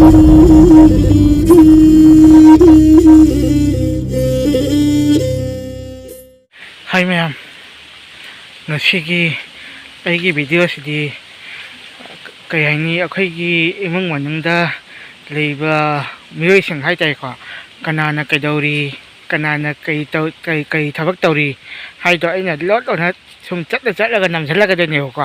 Hi ma'am, ngasi aigi video sidi kay haini akhaygi imong manungda leiba miyoising haitai ko kanana kaidauri kanana kay thabak tauri haido aina lot ona sum chatlaga namjalaga deni ko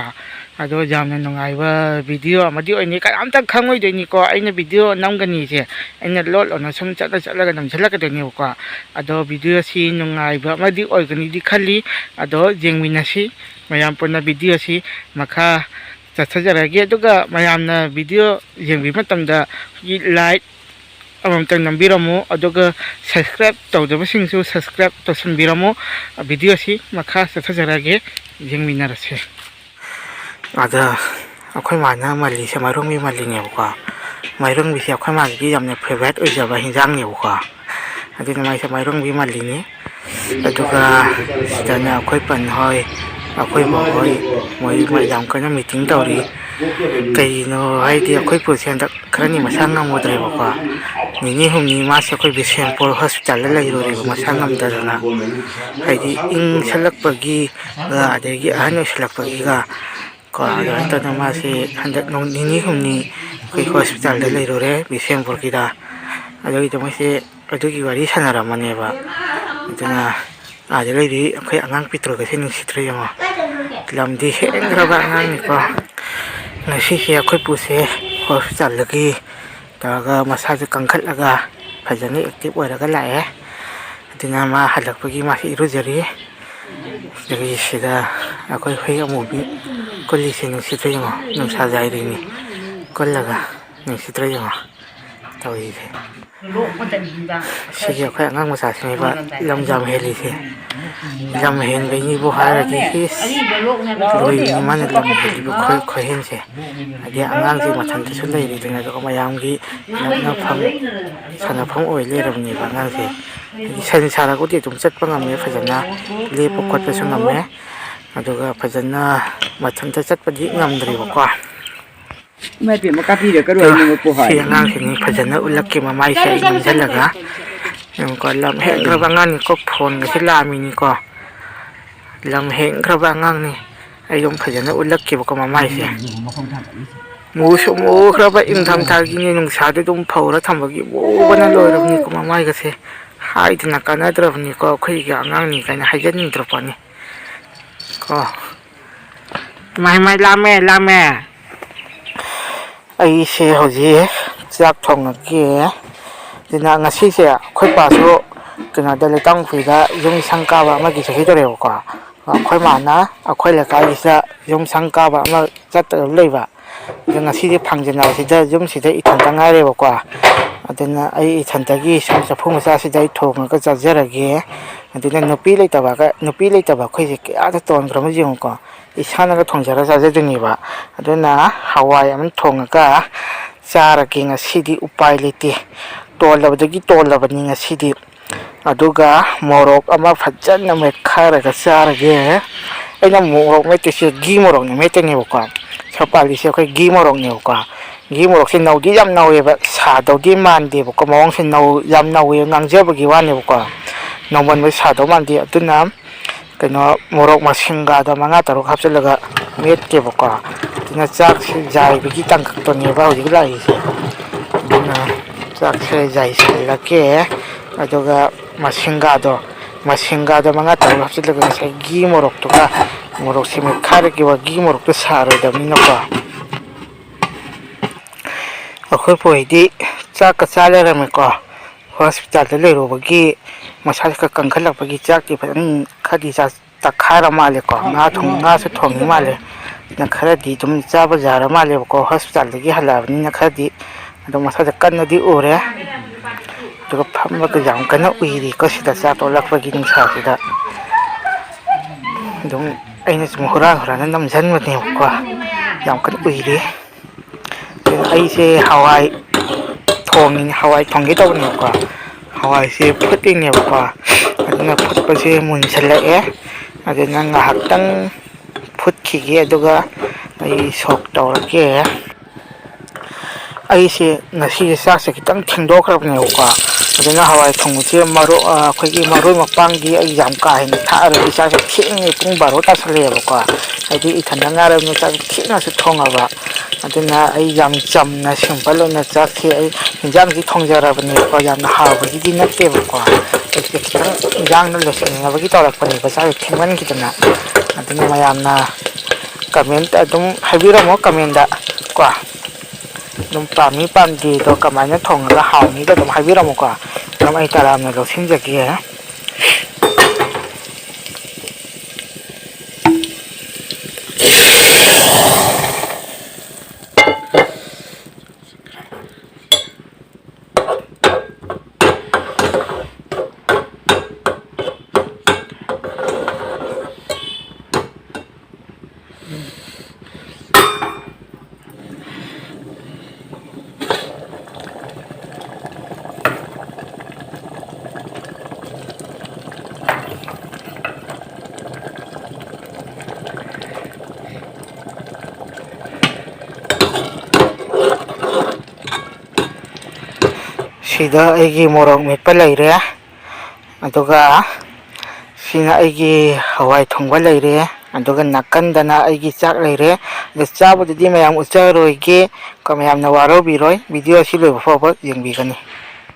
ado jamna nungaiba video amadi oini kanamta khangoi deni ko aina video namgani je aina lot ona sum chatlaga namjalaga deni ko ado video si nungaiba amadi oigani di khali ado jengminasi mayam purna video si makha chachajarage aduga mayamna video jengbi matamda like amamtang nambiramu aduga subscribe tawdabasingsu subscribe tawsanbiramu video si makha chachajarage jengminarase ada akhoi mana mali se marung mi mali ne ko mairung bi se akhoi ma gi jamne favorite oijaba hinjang ne ko adina mai se mairung bi mali ne aduga dana akhoi pan hoi akhoi mo hoi moi mai jam kana meeting tawri kai no hai di akhoi pusen da khrani masang ngam modre ko nini humni ma se akhoi Bishenpur hospital la lai ro masang ngam da na hai di ing salak pagi ga adegi anu salak pagi ga ko ada ta ma se handak no nini humni kai hospital da lai ro re Bishenpur ki da adegi to ma se adugi wari sanara mane ba dana ada lagi kai angang pitro ga se ning sitre yo lamdi hengraba angang ko ngasi se akhoi puse hospital lagi taga masaje kangkhatlaga phajani active oiraga lae dina ma halakpagi ma irujari dagi sida akhoi hoi amubi kolli se ning sitre yo nung sa jai ri ni kollaga ning sitre yo tawi se sigi akhoi angang masa se ba lamjam heli se lam hen be ni bo hara ki his loi ni man lam heli bo khoi hen se adi angang ji mathan te sun dei ri dina ko mayam gi na pham sana pham oi le ram ni ba ngang se san sara ko ti tum chat pa ngam me phajana le po khot pa sun ngam me aduga phajana mathan te chat pa di ngam dri ba ko mai pi ma ka pi de ka roi ni ko hai si angang se ni phajana ulak ki mamai se ngam jalaga yung ko lam heng grabangan ni ko phone ga sila mi ni ko lam heng grabangan ni ayong phajana ulak ki ko mamai se mu su mu graba ing tham thar gi ni nung sa de dum phawra thambagi bo bana loiram ni ko mamai ga se hai dina kana drab ni ko khoi ga angang ni kana hajan ni drop ni ko mai lame ai se hoji chak thong ge dina ngasi se khoi pa so kina dale tang phida yung sangka ba ma gi se hidore ko khoi ma na akhoi la ka isa yung sangka ba ma chat lei ba ngasi de phangjana sida yung sida ithan tanga re ko adina ai ithan tagi sam saphum sa sida thong ga chajarage adina nupi lei ta ba khoi se kya ta ton gram ji ko isana ga thongjara sajadini ba adina hawai am thong ga charage ngasi di upai lete tolabadagi tolabani ngasi aduga morok ama phajana me kharaga charage aina morok mete se gi morok ne mete ne ko sapali se khoi gi morok ne ko gi morok se naudi yam nawe ba sa dodi mande ko mawang se nau yam nawe ngangjabagi wane ko nomon me sa do mande aduna keno morok masinga da manga taruk hapselaga met ke ko tina chak se jai bigi tangkak to ne ba hoji lai se chak se jai se la ke aduga masinga do manga taruk hapselaga se gi morok to ka morok se me khare ke wa gi morok to saro da min ko akhoi poi di chak ka chale ra me ko hospital le ro bagi masal ka kangkhalak bagi chak ti phan khadi sa takhara male ko nga se thong male na khara di tum cha ba jara male ko hospital gi halabni na khadi ado masa kan di ore to pham ba ga jam kana uiri ko sida cha to lak bagi ning sa sida dum aina sum hura na nam jan ma ne ko jam kan uiri ai se hawai thong gi to ne ko hawai se phuting ne ko aduna phut pa se mun chala e aduna ngahak phut ki ge aduga ai sok tawra ke ꯑꯩꯁꯦ ꯉꯁꯤꯁꯦ ꯆꯥꯛꯁꯦ ꯈꯤꯇꯪ ꯊꯦꯡꯗꯣꯛꯈ꯭ꯔꯕꯅꯦꯕꯀꯣ ꯑꯗꯨꯅ ꯍꯋꯥꯏ ꯊꯣꯡꯕꯁꯦ ꯑꯩꯈꯣꯏꯒꯤ ꯃꯔꯣꯏ ꯃꯄꯥꯡꯗꯤ ꯑꯩ ꯌꯥꯝ ꯀꯥ ꯍꯦꯟꯅ ꯊꯥꯛꯑꯔꯣꯏ ꯆꯥꯛꯁꯦ ꯊꯦꯡꯉꯦ ꯄꯨꯡ 12 ꯇꯥꯁꯜꯂꯛꯑꯦꯕꯀꯣ ꯍꯥꯏꯗꯤ ꯏꯊꯟꯗ ꯉꯥꯏꯔꯕꯅꯤꯅ ꯆꯥꯛꯁꯦ ꯊꯦꯡꯅꯁꯨ ꯊꯣꯡꯉꯕ ꯑꯗꯨꯅ ꯑꯩ ꯌꯥꯝ ꯆꯝꯅ ꯁꯤꯝꯄꯜ ꯑꯣꯏꯅ ꯆꯥꯛꯁꯦ ꯑꯩ ꯏꯟꯖꯥꯡꯁꯤ ꯊꯣꯡꯖꯔꯕꯅꯦꯕꯀꯣ ꯌꯥꯝꯅ ꯍꯥꯎꯕꯒꯤꯗꯤ ꯅꯠꯇꯦꯕꯀꯣ ꯑꯩꯁꯦ ꯈꯤꯇꯪ ꯏꯟꯖꯥꯡꯅ ꯂꯣꯏꯁꯤꯟꯅꯕꯒꯤ ꯇꯧꯔꯛꯄꯅꯦꯕ ꯆꯥꯛꯁꯦ ꯊꯦꯡꯃꯟꯈꯤꯗꯅ ꯑꯗꯨꯅ ꯃꯌꯥꯝꯅ ꯀꯃꯦꯟꯇ ꯑꯗꯨꯝ ꯍꯥꯏꯕꯤꯔꯝꯃꯣ ꯀꯃꯦꯟꯗ ꯀꯣ ꯑꯗꯨꯝ ꯄꯥꯝꯃꯤ ꯄꯥꯝꯗꯦꯗꯣ ꯀꯃꯥꯏꯅ ꯊꯣꯡꯉꯒ ꯍꯥꯎꯅꯤꯗꯣ ꯑꯗꯨꯝ ꯍꯥꯏꯕꯤꯔꯝꯃꯨꯀꯣ ꯑꯗꯨꯝ ꯑꯩ ꯇꯔꯥꯝꯅ ꯂꯧꯁꯤꯟꯖꯒꯦ ꯁꯤꯗ ꯑꯩꯒꯤ ꯃꯣꯔꯣꯛ ꯃꯦꯠꯄ ꯂꯩꯔꯦ ꯑꯗꯨꯒ ꯁꯤꯅ ꯑꯩꯒꯤ ꯍꯋꯥꯏ ꯊꯣꯡꯕ ꯂꯩꯔꯦ ꯑꯗꯨꯒ ꯅꯥꯀꯟꯗꯅ ꯑꯩꯒꯤ ꯆꯥꯛ ꯂꯩꯔꯦ ꯑꯗ ꯆꯥꯕꯗꯨꯗꯤ ꯃꯌꯥꯝ ꯎꯠꯆꯔꯣꯏꯒꯦ ꯃꯌꯥꯝꯅ ꯋꯥꯔꯧꯕꯤꯔꯣꯏ ꯚꯤꯗꯤꯑꯣ ꯑꯁꯤ ꯂꯣꯏꯕ ꯐꯥꯎꯕ ꯌꯦꯡꯕꯤꯒꯅꯤ